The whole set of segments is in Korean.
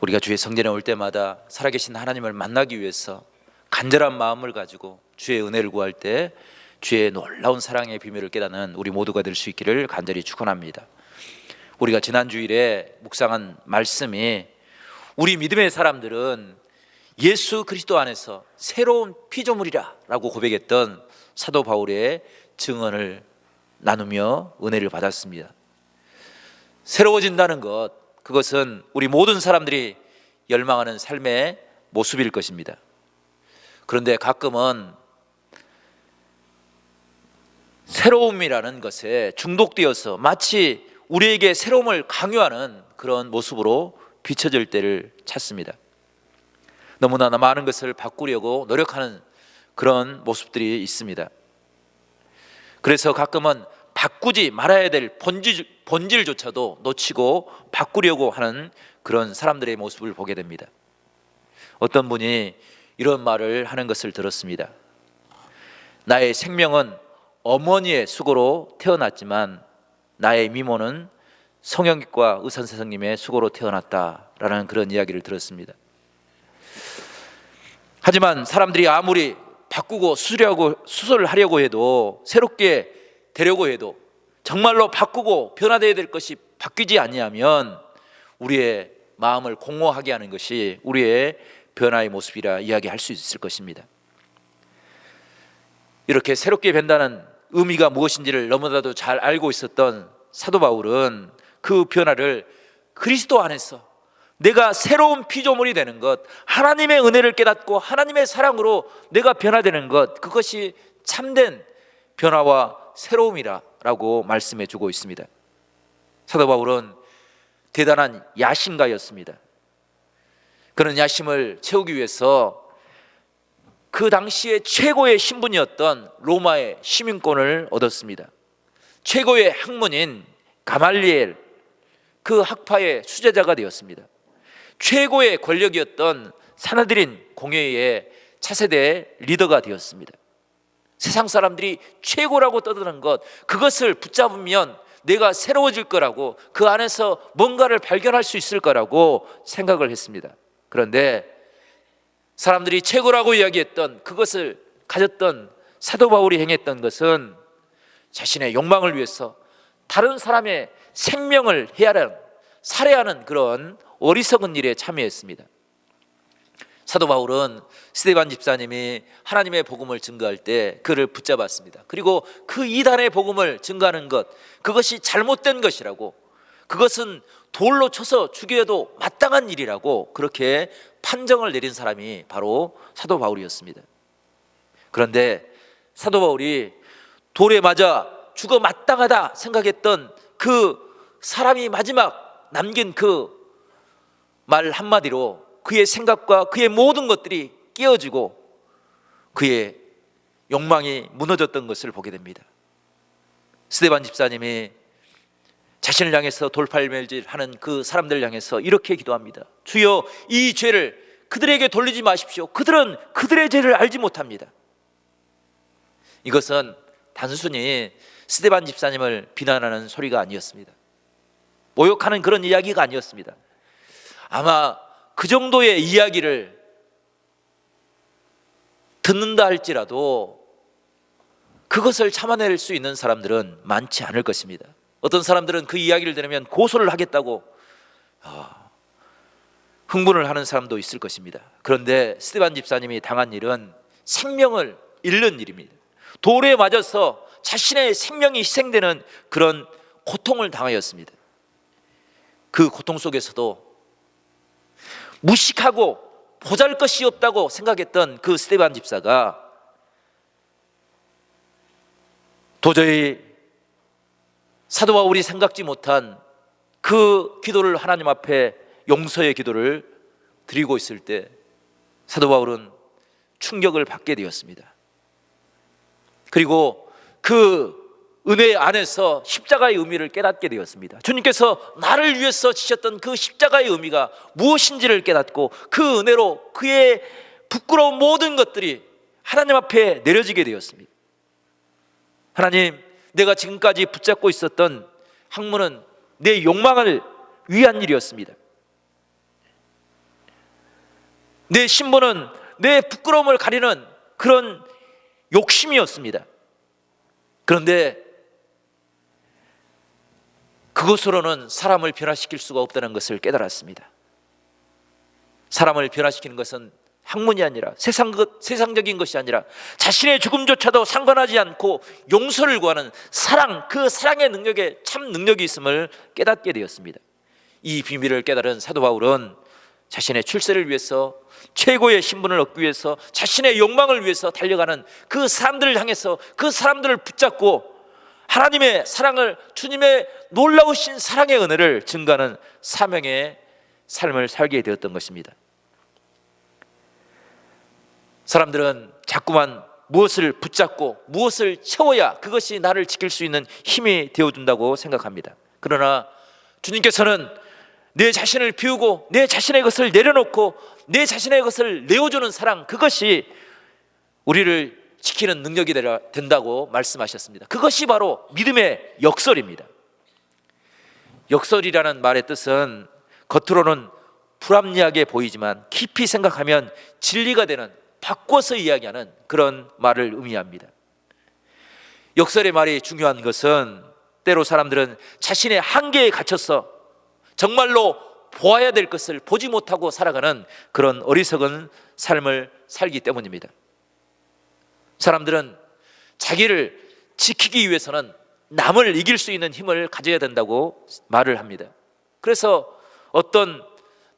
우리가 주의 성전에 올 때마다 살아계신 하나님을 만나기 위해서 간절한 마음을 가지고 주의 은혜를 구할 때 주의 놀라운 사랑의 비밀을 깨닫는 우리 모두가 될 수 있기를 간절히 축원합니다. 우리가 지난 주일에 묵상한 말씀이 우리 믿음의 사람들은 예수 그리스도 안에서 새로운 피조물이라 라고 고백했던 사도 바울의 증언을 나누며 은혜를 받았습니다. 새로워진다는 것, 그것은 우리 모든 사람들이 열망하는 삶의 모습일 것입니다. 그런데 가끔은 새로움이라는 것에 중독되어서 마치 우리에게 새로움을 강요하는 그런 모습으로 비춰질 때를 찾습니다. 너무나 많은 것을 바꾸려고 노력하는 그런 모습들이 있습니다. 그래서 가끔은 바꾸지 말아야 될 본질조차도 놓치고 바꾸려고 하는 그런 사람들의 모습을 보게 됩니다. 어떤 분이 이런 말을 하는 것을 들었습니다. 나의 생명은 어머니의 수고로 태어났지만 나의 미모는 성형외과 의사 선생님의 수고로 태어났다라는 그런 이야기를 들었습니다. 하지만 사람들이 아무리 바꾸고 수술을 하려고 해도, 새롭게 되려고 해도 정말로 바꾸고 변화되어야 될 것이 바뀌지 아니하면 우리의 마음을 공허하게 하는 것이 우리의 변화의 모습이라 이야기할 수 있을 것입니다. 이렇게 새롭게 변다는 의미가 무엇인지를 너무나도 잘 알고 있었던 사도 바울은 그 변화를 그리스도 안에서 내가 새로운 피조물이 되는 것, 하나님의 은혜를 깨닫고 하나님의 사랑으로 내가 변화되는 것, 그것이 참된 변화와 새로움이라고 말씀해 주고 있습니다. 사도 바울은 대단한 야심가였습니다. 그런 야심을 채우기 위해서 그 당시에 최고의 신분이었던 로마의 시민권을 얻었습니다. 최고의 학문인 가말리엘, 그 학파의 수제자가 되었습니다. 최고의 권력이었던 사나드린 공회의 차세대 리더가 되었습니다. 세상 사람들이 최고라고 떠드는 것, 그것을 붙잡으면 내가 새로워질 거라고, 그 안에서 뭔가를 발견할 수 있을 거라고 생각을 했습니다. 그런데 사람들이 최고라고 이야기했던 그것을 가졌던 사도 바울이 행했던 것은 자신의 욕망을 위해서 다른 사람의 생명을 살해하는 그런 어리석은 일에 참여했습니다. 사도 바울은 스데반 집사님이 하나님의 복음을 증거할 때 그를 붙잡았습니다. 그리고 그 이단의 복음을 증거하는 것, 그것이 잘못된 것이라고, 그것은 돌로 쳐서 죽여도 마땅한 일이라고 그렇게 판정을 내린 사람이 바로 사도 바울이었습니다. 그런데 사도 바울이 돌에 맞아 죽어 마땅하다 생각했던 그 사람이 마지막 남긴 그 말 한마디로 그의 생각과 그의 모든 것들이 깨어지고 그의 욕망이 무너졌던 것을 보게 됩니다. 스데반 집사님이 자신을 향해서 돌팔매질하는 그 사람들을 향해서 이렇게 기도합니다. 주여, 이 죄를 그들에게 돌리지 마십시오. 그들은 그들의 죄를 알지 못합니다. 이것은 단순히 스데반 집사님을 비난하는 소리가 아니었습니다. 모욕하는 그런 이야기가 아니었습니다. 아마 그 정도의 이야기를 듣는다 할지라도 그것을 참아낼 수 있는 사람들은 많지 않을 것입니다. 어떤 사람들은 그 이야기를 들으면 고소를 하겠다고 흥분을 하는 사람도 있을 것입니다. 그런데 스데반 집사님이 당한 일은 생명을 잃는 일입니다. 돌에 맞아서 자신의 생명이 희생되는 그런 고통을 당하였습니다. 그 고통 속에서도 무식하고 보잘것이 없다고 생각했던 그 스데반 집사가 도저히 사도 바울이 생각지 못한 그 기도를, 하나님 앞에 용서의 기도를 드리고 있을 때 사도 바울은 충격을 받게 되었습니다. 그리고 그 은혜 안에서 십자가의 의미를 깨닫게 되었습니다. 주님께서 나를 위해서 지셨던 그 십자가의 의미가 무엇인지를 깨닫고 그 은혜로 그의 부끄러운 모든 것들이 하나님 앞에 내려지게 되었습니다. 하나님, 내가 지금까지 붙잡고 있었던 학문은 내 욕망을 위한 일이었습니다. 내 신분은 내 부끄러움을 가리는 그런 욕심이었습니다. 그런데 그것으로는 사람을 변화시킬 수가 없다는 것을 깨달았습니다. 사람을 변화시키는 것은 학문이 아니라 세상적인 것이 아니라 자신의 죽음조차도 상관하지 않고 용서를 구하는 사랑, 그 사랑의 능력에 참 능력이 있음을 깨닫게 되었습니다. 이 비밀을 깨달은 사도 바울은 자신의 출세를 위해서, 최고의 신분을 얻기 위해서, 자신의 욕망을 위해서 달려가는 그 사람들을 향해서 그 사람들을 붙잡고 하나님의 사랑을, 주님의 놀라우신 사랑의 은혜를 증거하는 사명의 삶을 살게 되었던 것입니다. 사람들은 자꾸만 무엇을 붙잡고 무엇을 채워야 그것이 나를 지킬 수 있는 힘이 되어준다고 생각합니다. 그러나 주님께서는 내 자신을 비우고 내 자신의 것을 내려놓고 내 자신의 것을 내어주는 사랑, 그것이 우리를 지키는 능력이 된다고 말씀하셨습니다. 그것이 바로 믿음의 역설입니다. 역설이라는 말의 뜻은 겉으로는 불합리하게 보이지만 깊이 생각하면 진리가 되는, 바꿔서 이야기하는 그런 말을 의미합니다. 역설의 말이 중요한 것은 때로 사람들은 자신의 한계에 갇혀서 정말로 보아야 될 것을 보지 못하고 살아가는 그런 어리석은 삶을 살기 때문입니다. 사람들은 자기를 지키기 위해서는 남을 이길 수 있는 힘을 가져야 된다고 말을 합니다. 그래서 어떤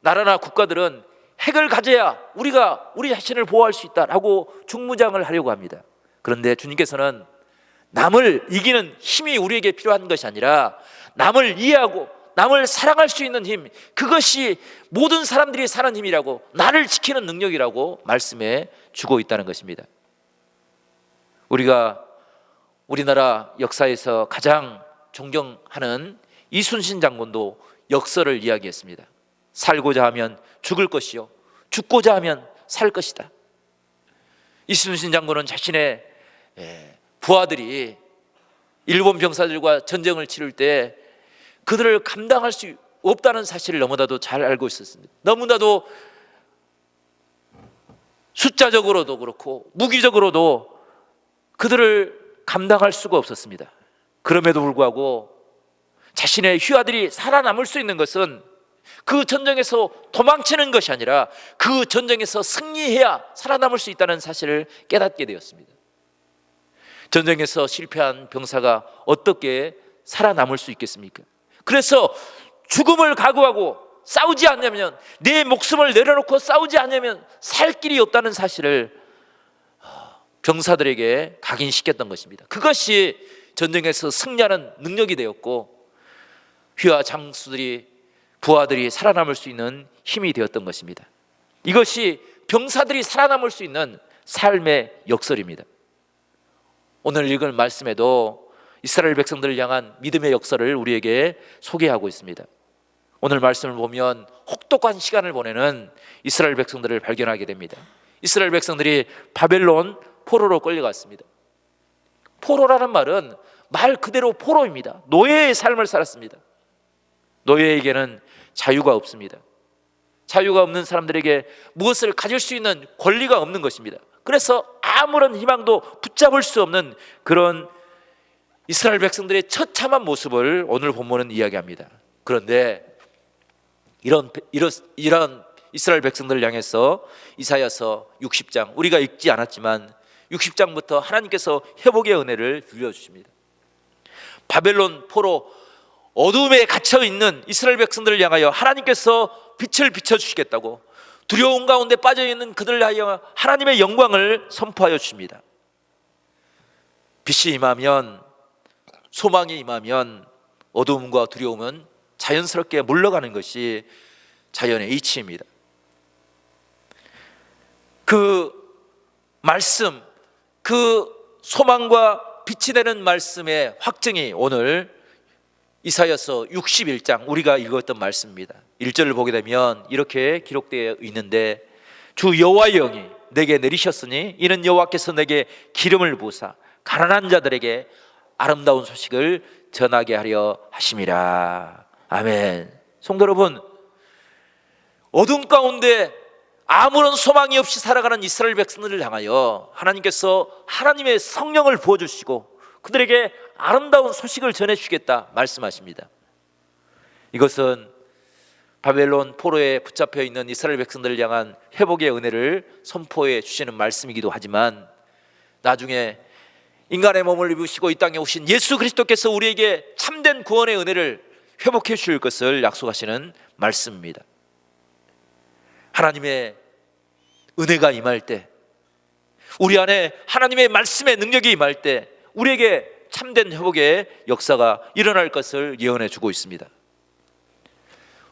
나라나 국가들은 핵을 가져야 우리가 우리 자신을 보호할 수 있다라고 중무장을 하려고 합니다. 그런데 주님께서는 남을 이기는 힘이 우리에게 필요한 것이 아니라 남을 이해하고 남을 사랑할 수 있는 힘, 그것이 모든 사람들이 사는 힘이라고, 나를 지키는 능력이라고 말씀해 주고 있다는 것입니다. 우리가 우리나라 역사에서 가장 존경하는 이순신 장군도 역설을 이야기했습니다. 살고자 하면 죽을 것이요, 죽고자 하면 살 것이다. 이순신 장군은 자신의 부하들이 일본 병사들과 전쟁을 치를 때 그들을 감당할 수 없다는 사실을 너무나도 잘 알고 있었습니다. 너무나도 숫자적으로도 그렇고 무기적으로도 그들을 감당할 수가 없었습니다. 그럼에도 불구하고 자신의 휘하들이 살아남을 수 있는 것은 그 전쟁에서 도망치는 것이 아니라 그 전쟁에서 승리해야 살아남을 수 있다는 사실을 깨닫게 되었습니다. 전쟁에서 실패한 병사가 어떻게 살아남을 수 있겠습니까? 그래서 죽음을 각오하고 싸우지 않으면, 내 목숨을 내려놓고 싸우지 않으면 살 길이 없다는 사실을 병사들에게 각인시켰던 것입니다. 그것이 전쟁에서 승리하는 능력이 되었고 휘하 장수들이, 부하들이 살아남을 수 있는 힘이 되었던 것입니다. 이것이 병사들이 살아남을 수 있는 삶의 역설입니다. 오늘 읽은 말씀에도 이스라엘 백성들을 향한 믿음의 역설을 우리에게 소개하고 있습니다. 오늘 말씀을 보면 혹독한 시간을 보내는 이스라엘 백성들을 발견하게 됩니다. 이스라엘 백성들이 바벨론 포로로 끌려갔습니다. 포로라는 말은 말 그대로 포로입니다. 노예의 삶을 살았습니다. 노예에게는 자유가 없습니다. 자유가 없는 사람들에게 무엇을 가질 수 있는 권리가 없는 것입니다. 그래서 아무런 희망도 붙잡을 수 없는 그런 이스라엘 백성들의 처참한 모습을 오늘 본문은 이야기합니다. 그런데 이런 이스라엘 백성들을 향해서 이사야서 60장, 우리가 읽지 않았지만 60장부터 하나님께서 회복의 은혜를 빌려주십니다. 바벨론 포로 어둠에 갇혀있는 이스라엘 백성들을 향하여 하나님께서 빛을 비춰주시겠다고, 두려움 가운데 빠져있는 그들을 향하여 하나님의 영광을 선포하여 주십니다. 빛이 임하면, 소망이 임하면 어두움과 두려움은 자연스럽게 물러가는 것이 자연의 이치입니다. 그 말씀, 그 소망과 빛이 되는 말씀의 확증이 오늘 이사야서 61장 우리가 읽었던 말씀입니다. 1절을 보게 되면 이렇게 기록되어 있는데, 주 여호와의 영이 내게 내리셨으니 이는 여호와께서 내게 기름을 부으사 가난한 자들에게 아름다운 소식을 전하게 하려 하심이라. 아멘. 성도 여러분, 어둠 가운데 아무런 소망이 없이 살아가는 이스라엘 백성들을 향하여 하나님께서 하나님의 성령을 부어주시고 그들에게 아름다운 소식을 전해주시겠다 말씀하십니다. 이것은 바벨론 포로에 붙잡혀 있는 이스라엘 백성들을 향한 회복의 은혜를 선포해 주시는 말씀이기도 하지만, 나중에 인간의 몸을 입으시고 이 땅에 오신 예수 그리스도께서 우리에게 참된 구원의 은혜를 회복해 주실 것을 약속하시는 말씀입니다. 하나님의 은혜가 임할 때, 우리 안에 하나님의 말씀의 능력이 임할 때 우리에게 참된 회복의 역사가 일어날 것을 예언해 주고 있습니다.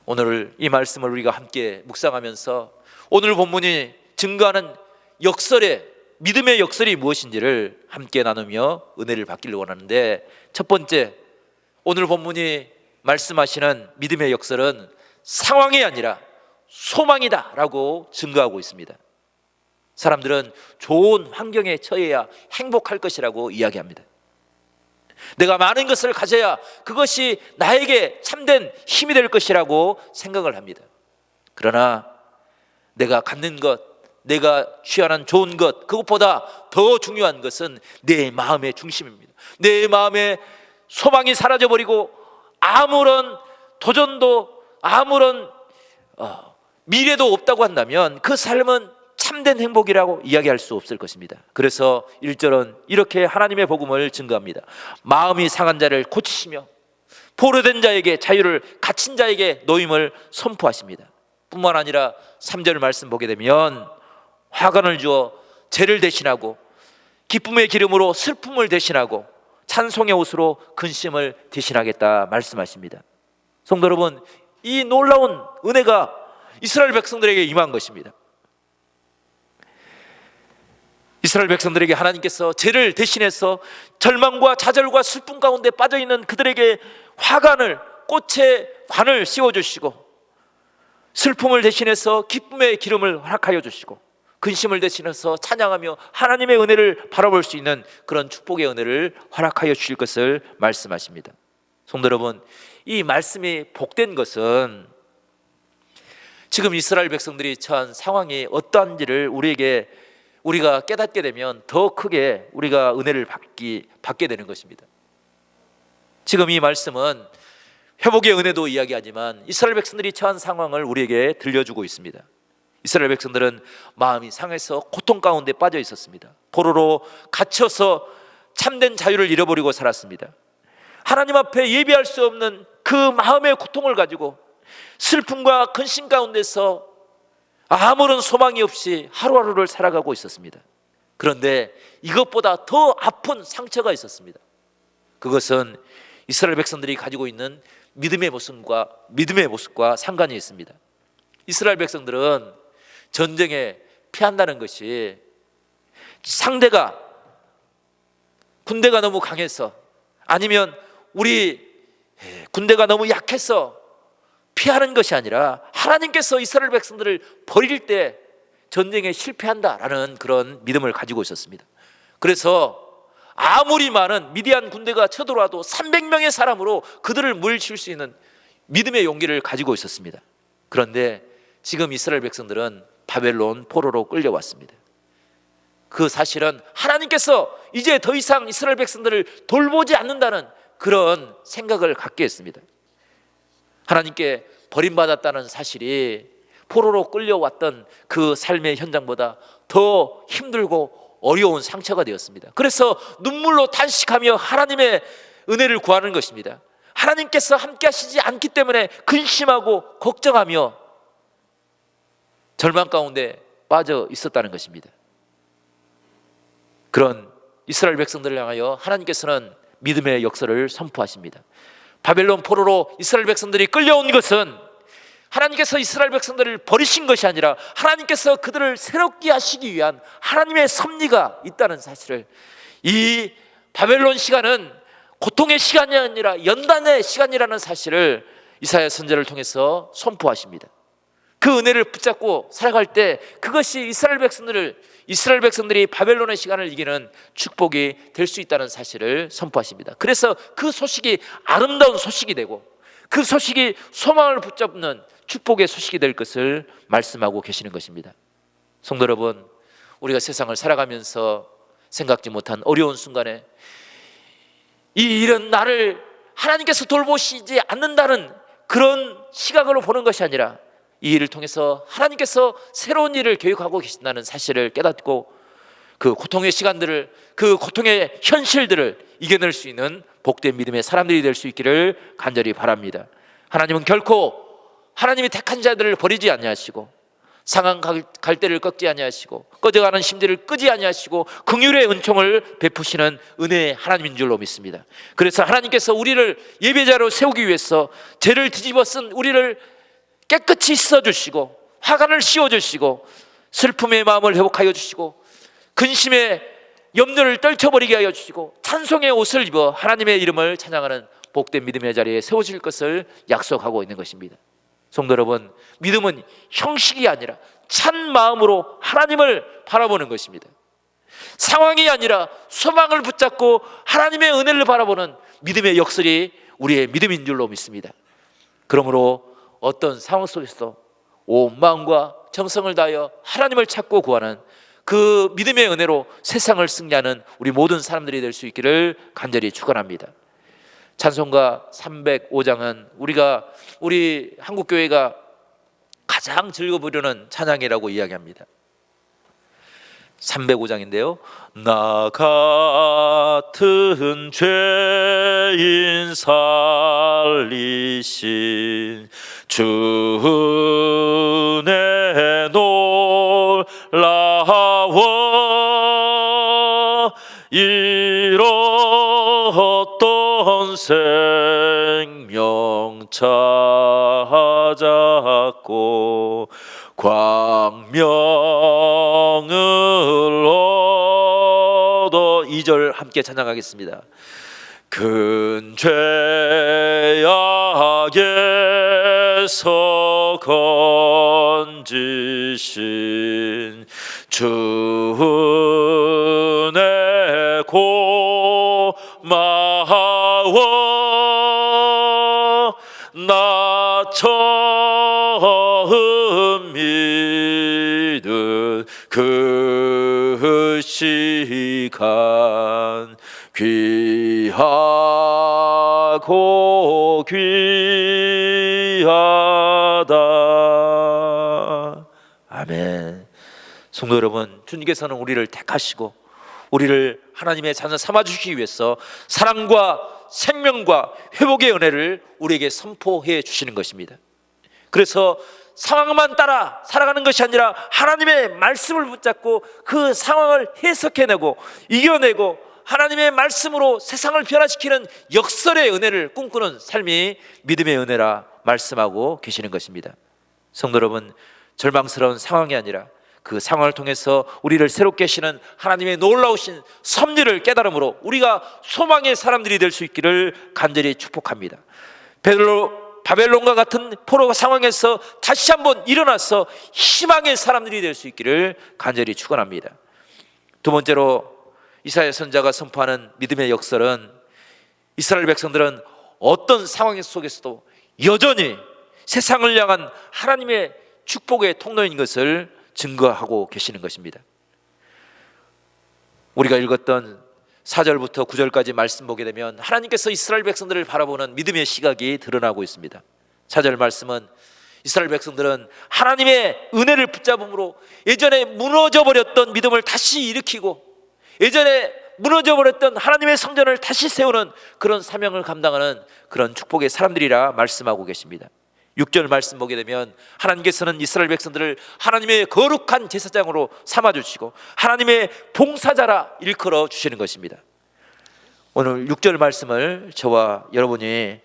오늘 이 말씀을 우리가 함께 묵상하면서 오늘 본문이 증거하는 역설의 믿음의 역설이 무엇인지를 함께 나누며 은혜를 받기를 원하는데, 첫 번째, 오늘 본문이 말씀하시는 믿음의 역설은 상황이 아니라 소망이다 라고 증거하고 있습니다. 사람들은 좋은 환경에 처해야 행복할 것이라고 이야기합니다. 내가 많은 것을 가져야 그것이 나에게 참된 힘이 될 것이라고 생각을 합니다. 그러나 내가 갖는 것, 내가 취하는 좋은 것, 그것보다 더 중요한 것은 내 마음의 중심입니다. 내 마음의 소망이 사라져버리고 아무런 도전도 아무런 미래도 없다고 한다면 그 삶은 참된 행복이라고 이야기할 수 없을 것입니다. 그래서 1절은 이렇게 하나님의 복음을 증거합니다. 마음이 상한 자를 고치시며 포로된 자에게 자유를, 갇힌 자에게 노임을 선포하십니다. 뿐만 아니라 3절 말씀 보게 되면 화관을 주어 죄를 대신하고 기쁨의 기름으로 슬픔을 대신하고 찬송의 옷으로 근심을 대신하겠다 말씀하십니다. 성도 여러분, 이 놀라운 은혜가 이스라엘 백성들에게 임한 것입니다. 이스라엘 백성들에게 하나님께서 죄를 대신해서 절망과 좌절과 슬픔 가운데 빠져있는 그들에게 화관을, 꽃의 관을 씌워주시고 슬픔을 대신해서 기쁨의 기름을 허락하여 주시고 근심을 대신해서 찬양하며 하나님의 은혜를 바라볼 수 있는 그런 축복의 은혜를 허락하여 주실 것을 말씀하십니다. 성도 여러분, 이 말씀이 복된 것은 지금 이스라엘 백성들이 처한 상황이 어떠한지를 우리가 깨닫게 되면 더 크게 우리가 은혜를 받게 되는 것입니다. 지금 이 말씀은 회복의 은혜도 이야기하지만 이스라엘 백성들이 처한 상황을 우리에게 들려주고 있습니다. 이스라엘 백성들은 마음이 상해서 고통 가운데 빠져 있었습니다. 포로로 갇혀서 참된 자유를 잃어버리고 살았습니다. 하나님 앞에 예비할 수 없는 그 마음의 고통을 가지고 슬픔과 근심 가운데서 아무런 소망이 없이 하루하루를 살아가고 있었습니다. 그런데 이것보다 더 아픈 상처가 있었습니다. 그것은 이스라엘 백성들이 가지고 있는 믿음의 모습과 상관이 있습니다. 이스라엘 백성들은 전쟁에 피한다는 것이 상대가 군대가 너무 강해서 아니면 우리 군대가 너무 약해서 피하는 것이 아니라 하나님께서 이스라엘 백성들을 버릴 때 전쟁에 실패한다라는 그런 믿음을 가지고 있었습니다. 그래서 아무리 많은 미디안 군대가 쳐들어와도 300명의 사람으로 그들을 물리칠 수 있는 믿음의 용기를 가지고 있었습니다. 그런데 지금 이스라엘 백성들은 바벨론 포로로 끌려왔습니다. 그 사실은 하나님께서 이제 더 이상 이스라엘 백성들을 돌보지 않는다는 그런 생각을 갖게 했습니다. 하나님께 버림받았다는 사실이 포로로 끌려왔던 그 삶의 현장보다 더 힘들고 어려운 상처가 되었습니다. 그래서 눈물로 탄식하며 하나님의 은혜를 구하는 것입니다. 하나님께서 함께 하시지 않기 때문에 근심하고 걱정하며 절망 가운데 빠져 있었다는 것입니다. 그런 이스라엘 백성들을 향하여 하나님께서는 믿음의 역사를 선포하십니다. 바벨론 포로로 이스라엘 백성들이 끌려온 것은 하나님께서 이스라엘 백성들을 버리신 것이 아니라 하나님께서 그들을 새롭게 하시기 위한 하나님의 섭리가 있다는 사실을, 이 바벨론 시간은 고통의 시간이 아니라 연단의 시간이라는 사실을 이사야 선지자를 통해서 선포하십니다. 그 은혜를 붙잡고 살아갈 때 그것이 이스라엘 백성들이 바벨론의 시간을 이기는 축복이 될 수 있다는 사실을 선포하십니다. 그래서 그 소식이 아름다운 소식이 되고 그 소식이 소망을 붙잡는 축복의 소식이 될 것을 말씀하고 계시는 것입니다. 성도 여러분, 우리가 세상을 살아가면서 생각지 못한 어려운 순간에 이 일은 나를 하나님께서 돌보시지 않는다는 그런 시각으로 보는 것이 아니라 이 일을 통해서 하나님께서 새로운 일을 계획하고 계신다는 사실을 깨닫고 그 고통의 시간들을, 그 고통의 현실들을 이겨낼 수 있는 복된 믿음의 사람들이 될 수 있기를 간절히 바랍니다. 하나님은 결코 하나님이 택한 자들을 버리지 아니하시고 상한 갈대를 꺾지 아니하시고 꺼져가는 심지를 끄지 아니하시고 긍휼의 은총을 베푸시는 은혜의 하나님인 줄로 믿습니다. 그래서 하나님께서 우리를 예배자로 세우기 위해서 죄를 뒤집어 쓴 우리를 깨끗이 씻어주시고 화관을 씌워주시고 슬픔의 마음을 회복하여 주시고 근심의 염려를 떨쳐버리게 하여 주시고 찬송의 옷을 입어 하나님의 이름을 찬양하는 복된 믿음의 자리에 세워질 것을 약속하고 있는 것입니다. 성도 여러분, 믿음은 형식이 아니라 찬 마음으로 하나님을 바라보는 것입니다. 상황이 아니라 소망을 붙잡고 하나님의 은혜를 바라보는 믿음의 역설이 우리의 믿음인 줄로 믿습니다. 그러므로 어떤 상황 속에서도 온 마음과 정성을 다하여 하나님을 찾고 구하는 그 믿음의 은혜로 세상을 승리하는 우리 모든 사람들이 될 수 있기를 간절히 축원합니다. 찬송가 305장은 우리 한국교회가 가장 즐겨 부르는 찬양이라고 이야기합니다. 305장인데요. 나 같은 죄인 살리신 주의 놀라워 잃었던 생명 찾았고 광명을 얻어 2절 함께 찬양하겠습니다. 큰 죄악에서 건지신 주의 고마워 나 처음 믿은 그 시간 귀하고 귀하다. 아멘. 성도 여러분, 주님께서는 우리를 택하시고 우리를 하나님의 자녀 삼아주시기 위해서 사랑과 생명과 회복의 은혜를 우리에게 선포해 주시는 것입니다. 그래서 상황만 따라 살아가는 것이 아니라 하나님의 말씀을 붙잡고 그 상황을 해석해내고 이겨내고 하나님의 말씀으로 세상을 변화시키는 역설의 은혜를 꿈꾸는 삶이 믿음의 은혜라 말씀하고 계시는 것입니다. 성도 여러분, 절망스러운 상황이 아니라 그 상황을 통해서 우리를 새롭게 하시는 하나님의 놀라우신 섭리를 깨달음으로 우리가 소망의 사람들이 될 수 있기를 간절히 축복합니다. 바벨론과 같은 포로 상황에서 다시 한번 일어나서 희망의 사람들이 될 수 있기를 간절히 축원합니다. 두 번째로 이사야 선지자가 선포하는 믿음의 역설은 이스라엘 백성들은 어떤 상황 속에서도 여전히 세상을 향한 하나님의 축복의 통로인 것을 증거하고 계시는 것입니다. 우리가 읽었던 4절부터 9절까지 말씀 보게 되면 하나님께서 이스라엘 백성들을 바라보는 믿음의 시각이 드러나고 있습니다. 4절 말씀은 이스라엘 백성들은 하나님의 은혜를 붙잡음으로 예전에 무너져 버렸던 믿음을 다시 일으키고 예전에 무너져 버렸던 하나님의 성전을 다시 세우는 그런 사명을 감당하는 그런 축복의 사람들이라 말씀하고 계십니다. 6절 말씀 보게 되면 하나님께서는 이스라엘 백성들을 하나님의 거룩한 제사장으로 삼아주시고 하나님의 봉사자라 일컬어 주시는 것입니다. 오늘 6절 말씀을 저와 여러분이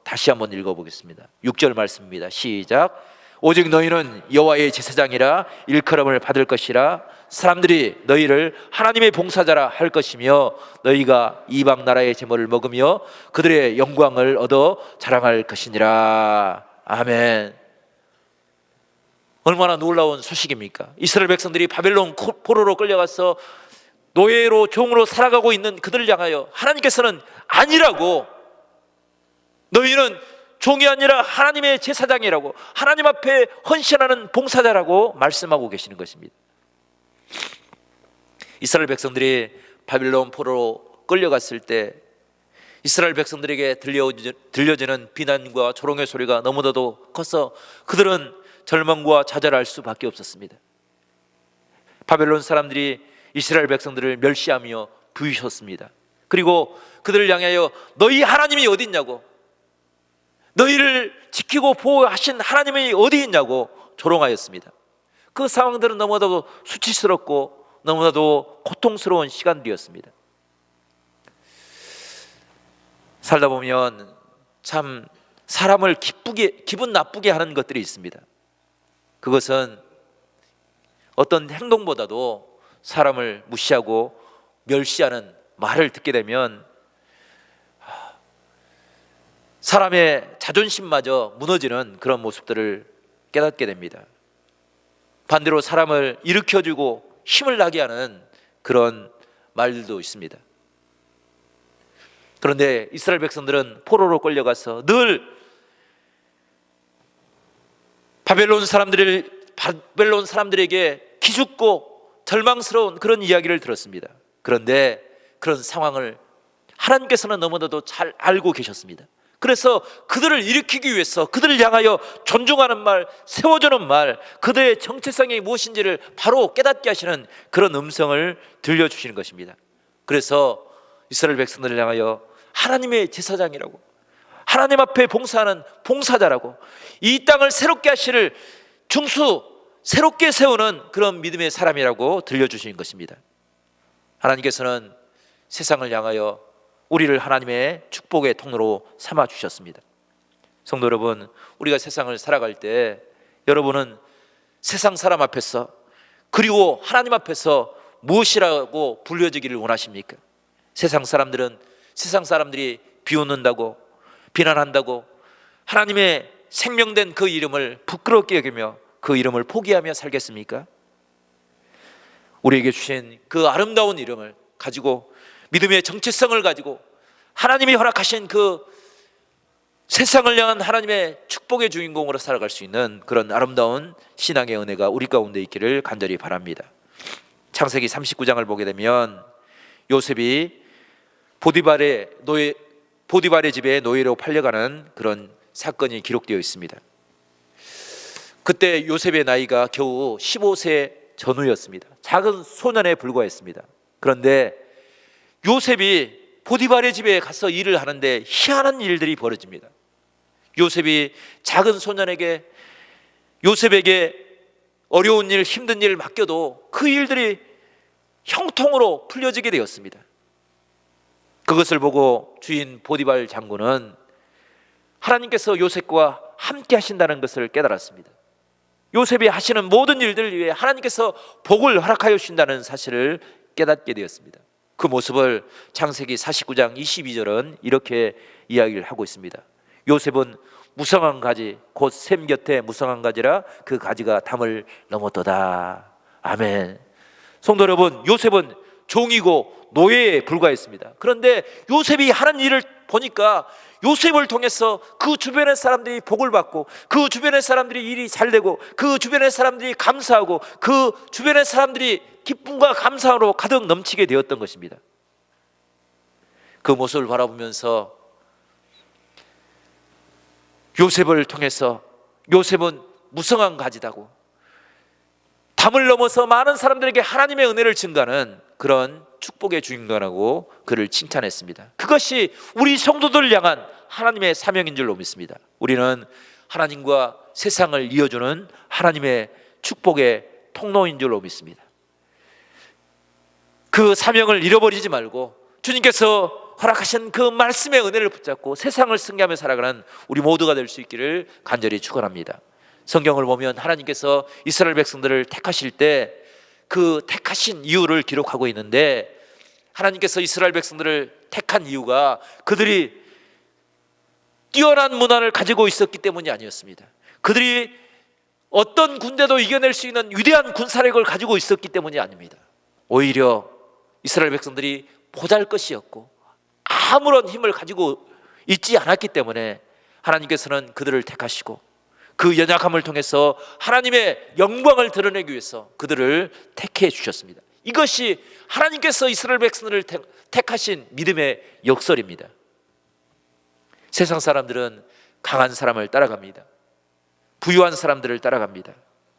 다시 한번 읽어보겠습니다. 6절 말씀입니다. 시작. 오직 너희는 여호와의 제사장이라 일컬음을 받을 것이라 사람들이 너희를 하나님의 봉사자라 할 것이며 너희가 이방 나라의 제물을 먹으며 그들의 영광을 얻어 자랑할 것이니라. 아멘. 얼마나 놀라운 소식입니까? 이스라엘 백성들이 바벨론 포로로 끌려가서 노예로 종으로 살아가고 있는 그들을 향하여 하나님께서는 아니라고, 너희는 종이 아니라 하나님의 제사장이라고, 하나님 앞에 헌신하는 봉사자라고 말씀하고 계시는 것입니다. 이스라엘 백성들이 바빌론 포로로 끌려갔을 때 이스라엘 백성들에게 들려지는 비난과 조롱의 소리가 너무나도 커서 그들은 절망과 좌절할 수밖에 없었습니다. 바벨론 사람들이 이스라엘 백성들을 멸시하며 부르셨습니다. 그리고 그들을 향하여 너희 하나님이 어디 있냐고, 너희를 지키고 보호하신 하나님이 어디 있냐고 조롱하였습니다. 그 상황들은 너무나도 수치스럽고 너무나도 고통스러운 시간들이었습니다. 살다 보면 참 사람을 기분 나쁘게 하는 것들이 있습니다. 그것은 어떤 행동보다도 사람을 무시하고 멸시하는 말을 듣게 되면 사람의 자존심마저 무너지는 그런 모습들을 깨닫게 됩니다. 반대로 사람을 일으켜주고 힘을 나게 하는 그런 말들도 있습니다. 그런데 이스라엘 백성들은 포로로 끌려가서 늘 바벨론 사람들에게 기죽고 절망스러운 그런 이야기를 들었습니다. 그런데 그런 상황을 하나님께서는 너무나도 잘 알고 계셨습니다. 그래서 그들을 일으키기 위해서 그들을 향하여 존중하는 말, 세워주는 말, 그들의 정체성이 무엇인지를 바로 깨닫게 하시는 그런 음성을 들려주시는 것입니다. 그래서 이스라엘 백성들을 향하여 하나님의 제사장이라고, 하나님 앞에 봉사하는 봉사자라고, 이 땅을 새롭게 하실 중수, 새롭게 세우는 그런 믿음의 사람이라고 들려주시는 것입니다. 하나님께서는 세상을 향하여 우리를 하나님의 축복의 통로로 삼아 주셨습니다. 성도 여러분, 우리가 세상을 살아갈 때 여러분은 세상 사람 앞에서 그리고 하나님 앞에서 무엇이라고 불려지기를 원하십니까? 세상 사람들이 비웃는다고, 비난한다고, 하나님의 생명된 그 이름을 부끄럽게 여기며 그 이름을 포기하며 살겠습니까? 우리에게 주신 그 아름다운 이름을 가지고 믿음의 정체성을 가지고 하나님이 허락하신 그 세상을 향한 하나님의 축복의 주인공으로 살아갈 수 있는 그런 아름다운 신앙의 은혜가 우리 가운데 있기를 간절히 바랍니다. 창세기 39장을 보게 되면 요셉이 보디발의 집에 노예로 팔려가는 그런 사건이 기록되어 있습니다. 그때 요셉의 나이가 겨우 15세 전후였습니다. 작은 소년에 불과했습니다. 그런데 요셉이 보디발의 집에 가서 일을 하는데 희한한 일들이 벌어집니다. 요셉이 작은 소년에게, 요셉에게 어려운 일, 힘든 일을 맡겨도 그 일들이 형통으로 풀려지게 되었습니다. 그것을 보고 주인 보디발 장군은 하나님께서 요셉과 함께 하신다는 것을 깨달았습니다. 요셉이 하시는 모든 일들 위해 하나님께서 복을 허락하여 주신다는 사실을 깨닫게 되었습니다. 그 모습을 창세기 49장 22절은 이렇게 이야기를 하고 있습니다. 요셉은 무성한 가지, 곧 샘 곁에 무성한 가지라 그 가지가 담을 넘었도다. 아멘. 성도 여러분, 요셉은 종이고 노예에 불과했습니다. 그런데 요셉이 하는 일을 보니까 요셉을 통해서 그 주변의 사람들이 복을 받고, 그 주변의 사람들이 일이 잘 되고, 그 주변의 사람들이 감사하고, 그 주변의 사람들이 기쁨과 감사로 가득 넘치게 되었던 것입니다. 그 모습을 바라보면서 요셉을 통해서 요셉은 무성한 가지다고, 담을 넘어서 많은 사람들에게 하나님의 은혜를 증가하는 그런 축복의 주인공이라고 그를 칭찬했습니다. 그것이 우리 성도들을 향한 하나님의 사명인 줄로 믿습니다. 우리는 하나님과 세상을 이어주는 하나님의 축복의 통로인 줄로 믿습니다. 그 사명을 잃어버리지 말고 주님께서 허락하신 그 말씀의 은혜를 붙잡고 세상을 승리하며 살아가는 우리 모두가 될 수 있기를 간절히 축원합니다. 성경을 보면 하나님께서 이스라엘 백성들을 택하실 때 그 택하신 이유를 기록하고 있는데, 하나님께서 이스라엘 백성들을 택한 이유가 그들이 뛰어난 문화를 가지고 있었기 때문이 아니었습니다. 그들이 어떤 군대도 이겨낼 수 있는 위대한 군사력을 가지고 있었기 때문이 아닙니다. 오히려 이스라엘 백성들이 보잘것이었고 아무런 힘을 가지고 있지 않았기 때문에 하나님께서는 그들을 택하시고 그 연약함을 통해서 하나님의 영광을 드러내기 위해서 그들을 택해 주셨습니다. 이것이 하나님께서 이스라엘 백성들을 택하신 믿음의 역설입니다. 세상 사람들은 강한 사람을 따라갑니다. 부유한 사람들을 따라갑니다.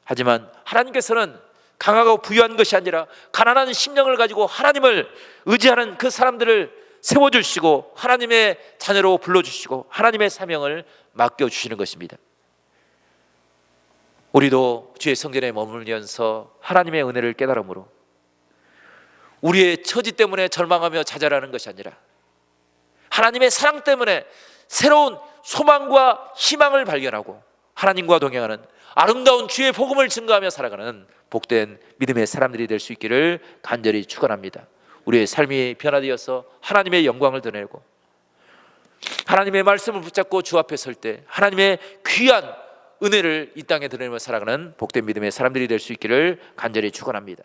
하지만 하나님께서는 강하고 부유한 것이 아니라 가난한 심령을 가지고 하나님을 의지하는 그 사람들을 세워주시고 하나님의 자녀로 불러주시고 하나님의 사명을 맡겨주시는 것입니다. 우리도 주의 성전에 머물면서 하나님의 은혜를 깨달음으로 우리의 처지 때문에 절망하며 좌절하는 것이 아니라 하나님의 사랑 때문에 새로운 소망과 희망을 발견하고 하나님과 동행하는 아름다운 주의 복음을 증거하며 살아가는 복된 믿음의 사람들이 될 수 있기를 간절히 축원합니다. 우리의 삶이 변화되어서 하나님의 영광을 드러내고 하나님의 말씀을 붙잡고 주 앞에 설 때 하나님의 귀한 은혜를 이 땅에 드러내며 살아가는 복된 믿음의 사람들이 될 수 있기를 간절히 축원합니다.